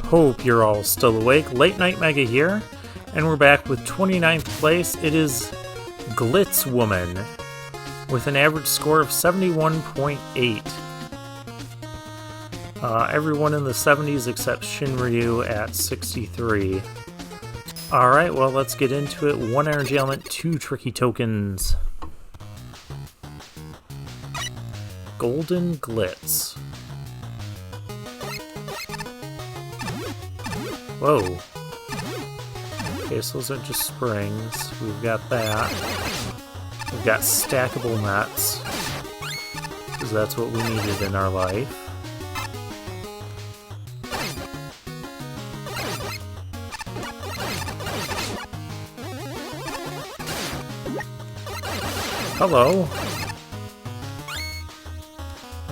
Hope you're all still awake. Late Night Mega here, and we're back with 29th place. It is Glitz Woman with an average score of 71.8. Everyone in the 70s except Shinryu at 63. Alright, well, let's get into it. 1 energy element, 2 tricky tokens. Golden Glitz. Whoa. Okay, so those are just springs. We've got that. We've got stackable nuts, because that's what we needed in our life. Hello.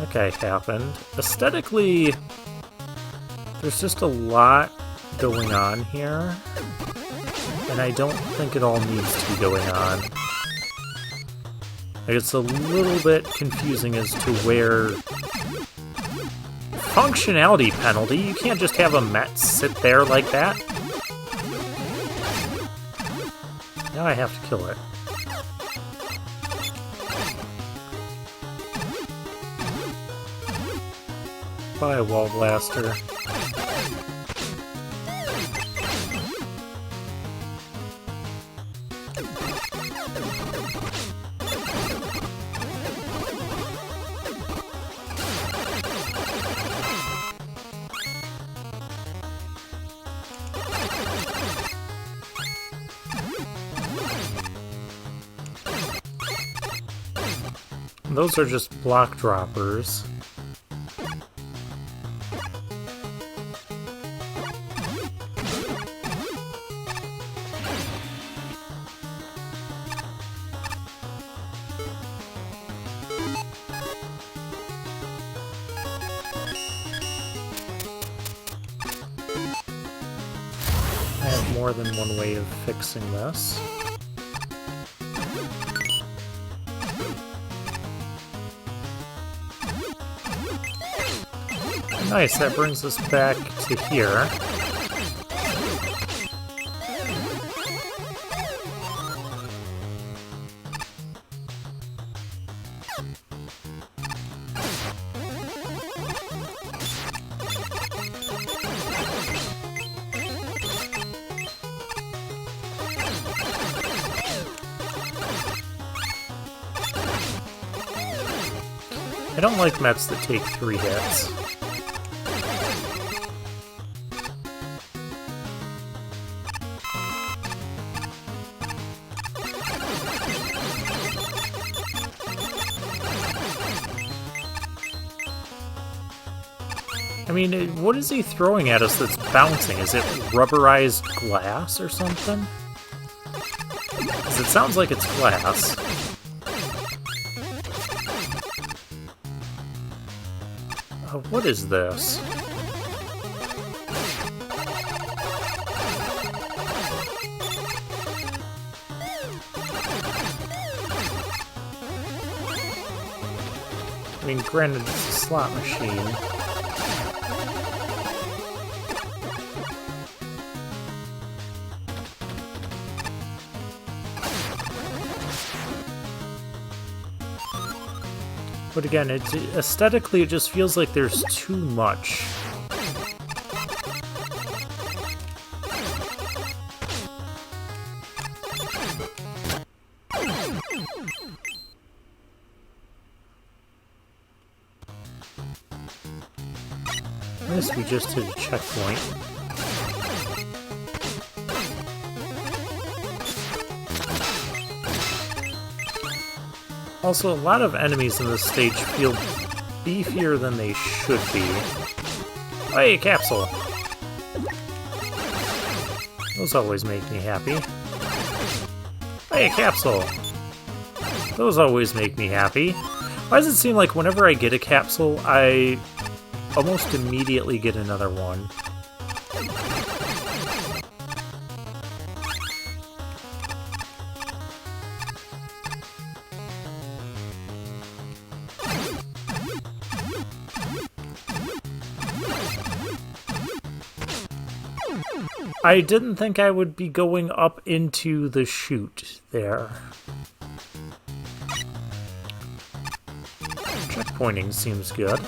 Okay, happened. Aesthetically, there's just a lot going on here, and I don't think it all needs to be going on. Like, it's a little bit confusing as to where... Functionality penalty? You can't just have a Met sit there like that. Now I have to kill it. Bye, Wall Blaster. Those are just block droppers. I have more than one way of fixing this. Nice, that brings us back to here. I don't like Mets that take 3 hits. I mean, what is he throwing at us that's bouncing? Is it rubberized glass or something? Because it sounds like it's glass. What is this? I mean, granted, it's a slot machine. But again, aesthetically, it just feels like there's too much. I guess we just hit a checkpoint. Also, a lot of enemies in this stage feel beefier than they should be. Hey, capsule! Those always make me happy. Hey, capsule! Those always make me happy. Why does it seem like whenever I get a capsule, I almost immediately get another one? I didn't think I would be going up into the chute there. Checkpointing seems good.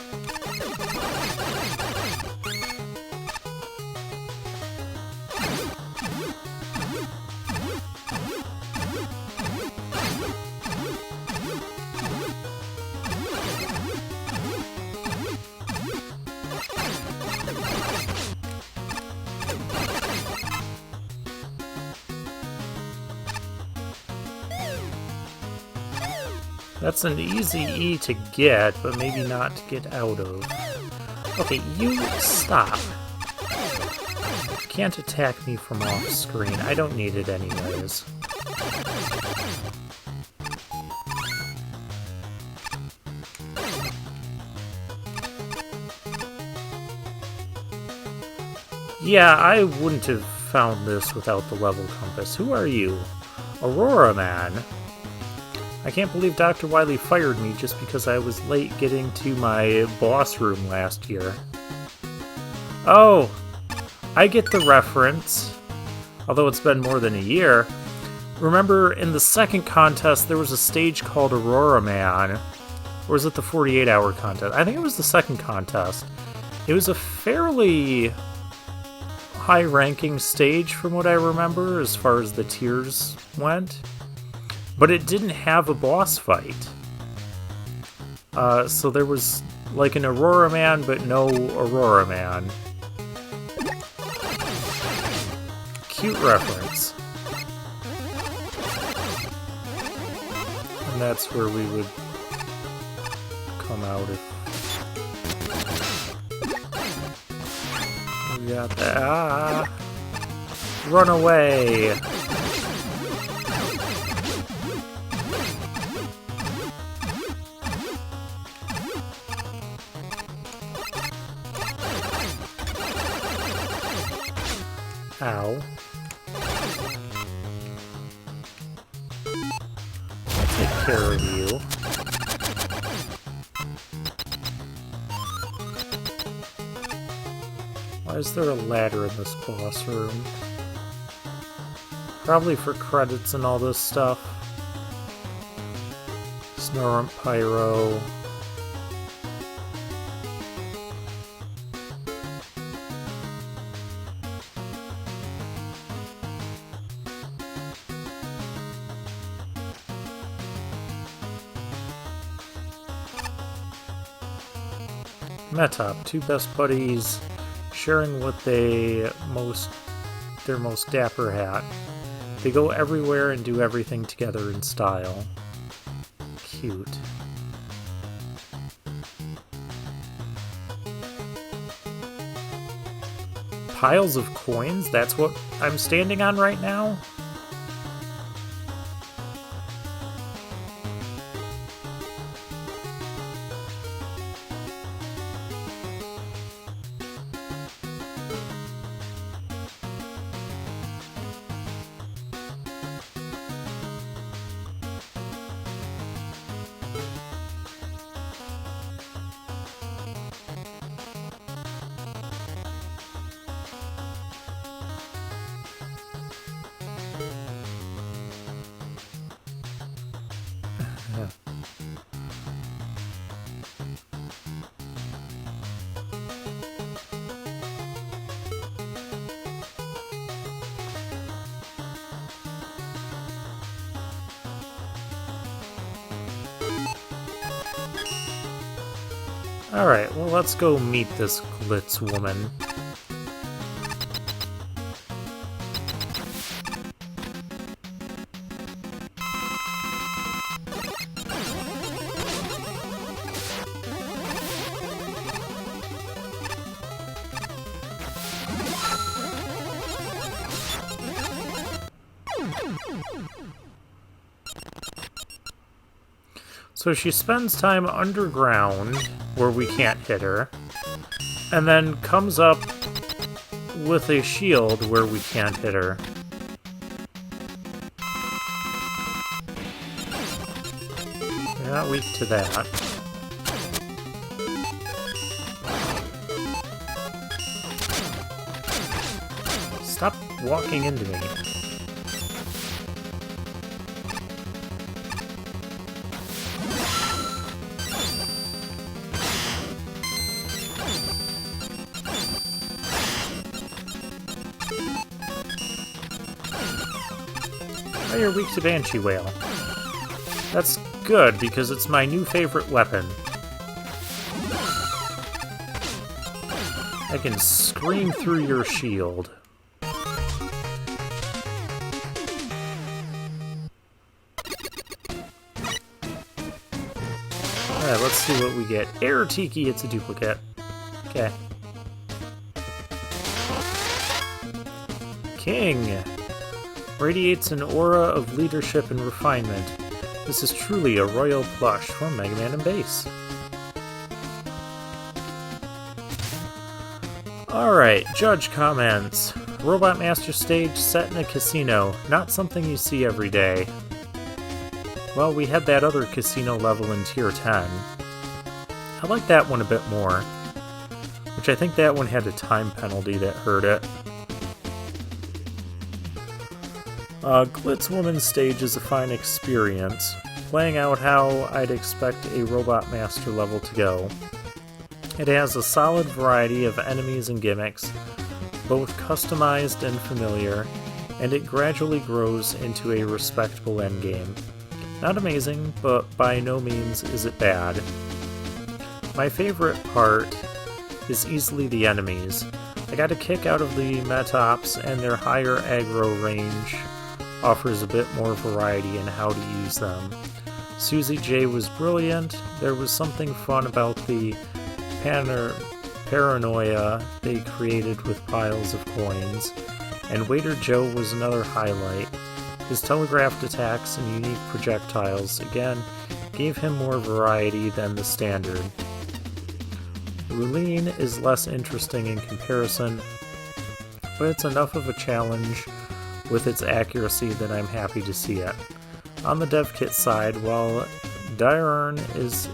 That's an easy E to get, but maybe not to get out of. Okay, you stop. You can't attack me from off screen. I don't need it anyways. Yeah, I wouldn't have found this without the level compass. Who are you? Aurora Man. I can't believe Dr. Wily fired me just because I was late getting to my boss room last year. Oh, I get the reference. Although it's been more than a year. Remember, in the second contest, there was a stage called Aurora Man. Or was it the 48-hour contest? I think it was the second contest. It was a fairly high-ranking stage from what I remember as far as the tiers went. But it didn't have a boss fight. So there was like an Aurora Man, but no Aurora Man. Cute reference. And that's where we would come out if... We got that. Ah! Run away! Ow. I'll take care of you. Why is there a ladder in this boss room? Probably for credits and all this stuff. Snorunt Pyro. Metop, two best buddies sharing what their most dapper hat. They go everywhere and do everything together in style. Cute. Piles of coins? That's what I'm standing on right now? Alright, well let's go meet this Glitz woman. So she spends time underground, where we can't hit her, and then comes up with a shield where we can't hit her. You're not weak to that. Stop walking into me. Oh, you're weak to Banshee Whale. That's good, because it's my new favorite weapon. I can scream through your shield. Alright, let's see what we get. Air Tiki, it's a duplicate. Okay. King! Radiates an aura of leadership and refinement. This is truly a royal plush from Mega Man and Bass. Alright, judge comments. Robot Master stage set in a casino. Not something you see every day. Well, we had that other casino level in Tier 10. I like that one a bit more. Which I think that one had a time penalty that hurt it. Glitz Woman's stage is a fine experience, playing out how I'd expect a Robot Master level to go. It has a solid variety of enemies and gimmicks, both customized and familiar, and it gradually grows into a respectable endgame. Not amazing, but by no means is it bad. My favorite part is easily the enemies. I got a kick out of the Metops, and their higher aggro range offers a bit more variety in how to use them. Susie J was brilliant. There was something fun about the paranoia they created with piles of coins. And Waiter Joe was another highlight. His telegraphed attacks and unique projectiles, again, gave him more variety than the standard. Ruline is less interesting in comparison, but it's enough of a challenge with its accuracy that I'm happy to see it. On the dev kit side, while Diurn has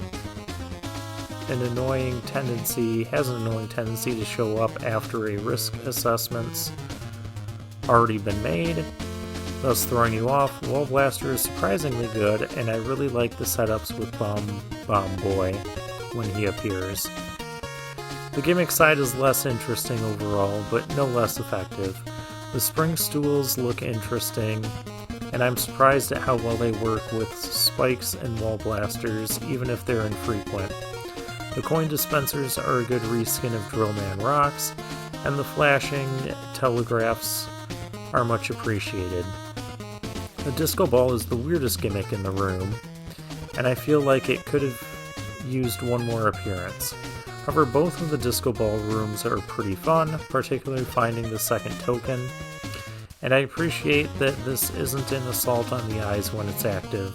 an annoying tendency to show up after a risk assessment's already been made, thus throwing you off, Wall Blaster is surprisingly good, and I really like the setups with Bomb Boy when he appears. The gimmick side is less interesting overall, but no less effective. The spring stools look interesting, and I'm surprised at how well they work with spikes and wall blasters, even if they're infrequent. The coin dispensers are a good reskin of Drillman Rocks, and the flashing telegraphs are much appreciated. The disco ball is the weirdest gimmick in the room, and I feel like it could have used one more appearance. However, both of the disco ball rooms are pretty fun, particularly finding the second token, and I appreciate that this isn't an assault on the eyes when it's active.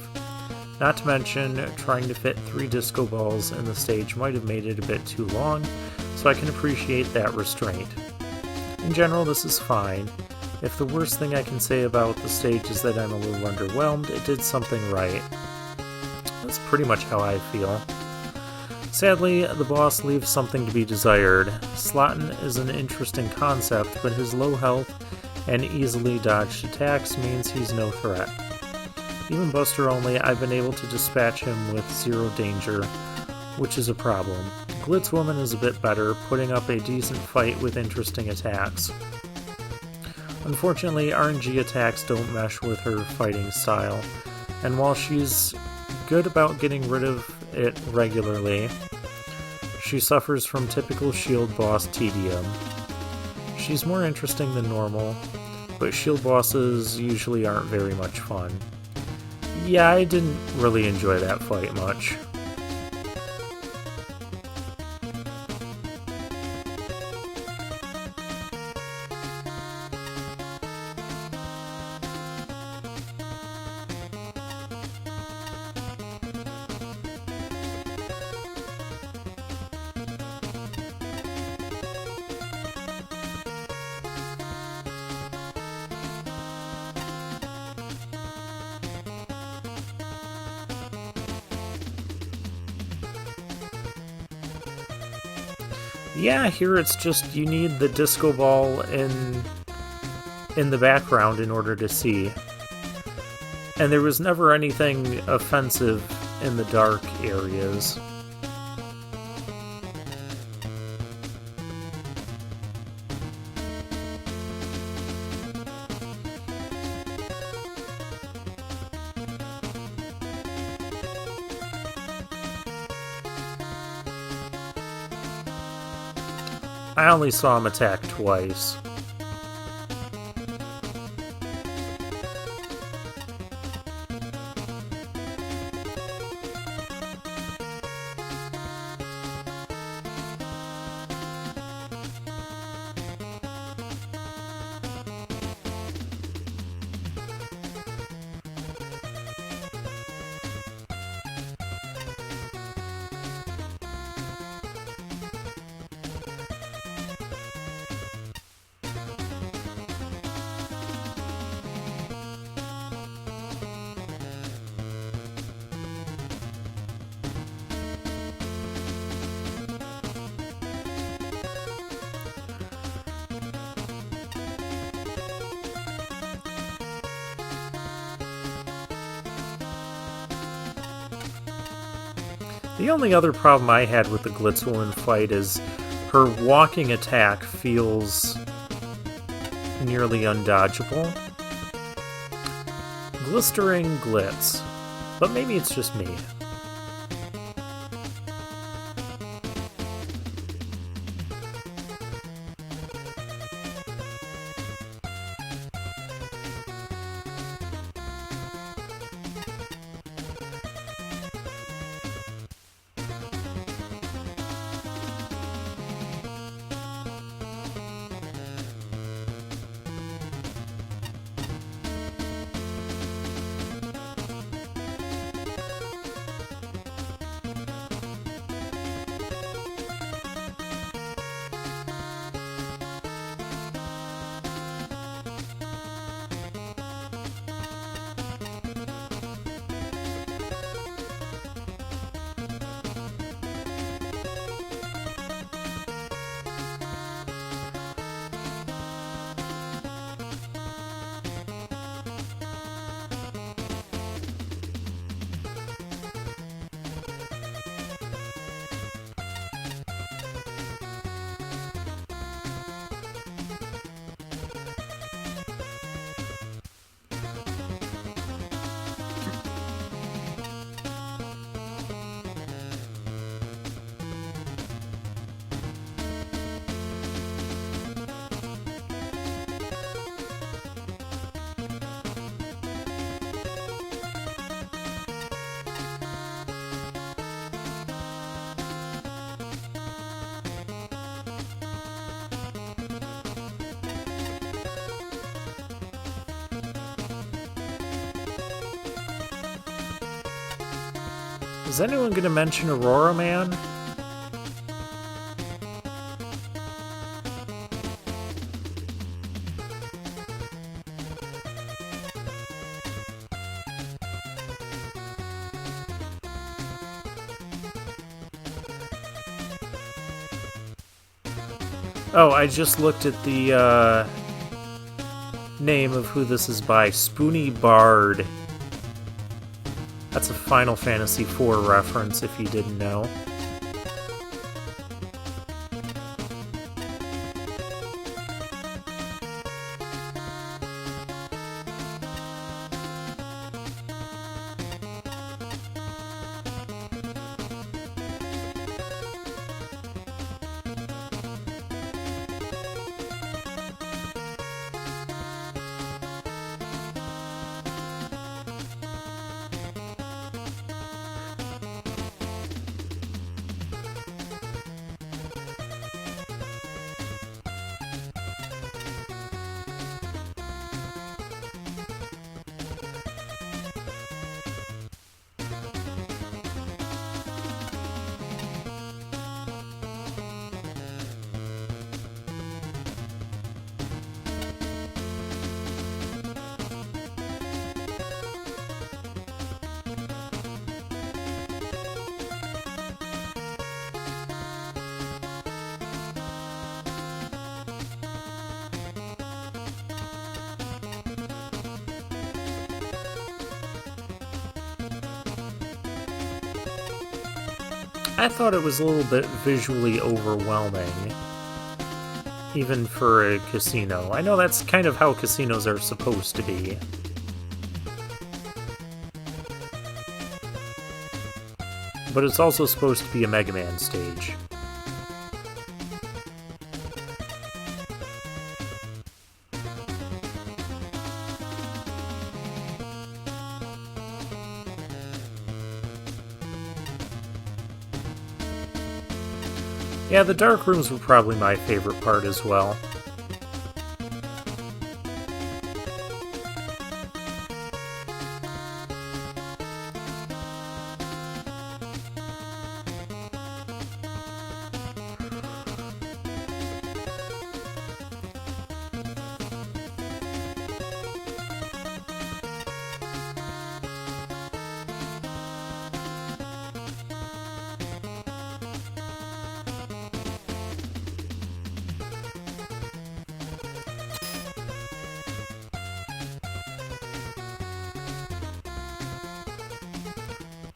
Not to mention, trying to fit 3 disco balls in the stage might have made it a bit too long, so I can appreciate that restraint. In general, this is fine. If the worst thing I can say about the stage is that I'm a little underwhelmed, it did something right. That's pretty much how I feel. Sadly, the boss leaves something to be desired. Slotin is an interesting concept, but his low health and easily dodged attacks means he's no threat. Even Buster only, I've been able to dispatch him with 0 danger, which is a problem. Glitz Woman is a bit better, putting up a decent fight with interesting attacks. Unfortunately, RNG attacks don't mesh with her fighting style, and while she's good about getting rid of it regularly, she suffers from typical shield boss tedium. She's more interesting than normal, but shield bosses usually aren't very much fun. Yeah, I didn't really enjoy that fight much. Yeah, here it's just you need the disco ball in in the background in order to see. And there was never anything offensive in the dark areas. I only saw him attack twice. The only other problem I had with the Glitz woman fight is her walking attack feels nearly undodgeable. Glistering Glitz. But maybe it's just me. Is anyone going to mention Aurora Man? Oh, I just looked at the name of who this is by. Spoony Bard. That's a Final Fantasy IV reference, if you didn't know. I thought it was a little bit visually overwhelming, even for a casino. I know that's kind of how casinos are supposed to be. But it's also supposed to be a Mega Man stage. Yeah, the dark rooms were probably my favorite part as well.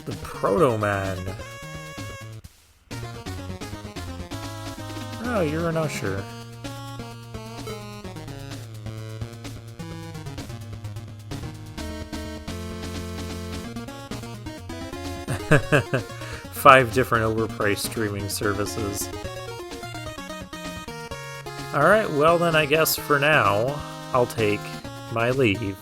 The Proto Man. Oh, you're an usher. Five different overpriced streaming services. Alright, well then I guess for now, I'll take my leave.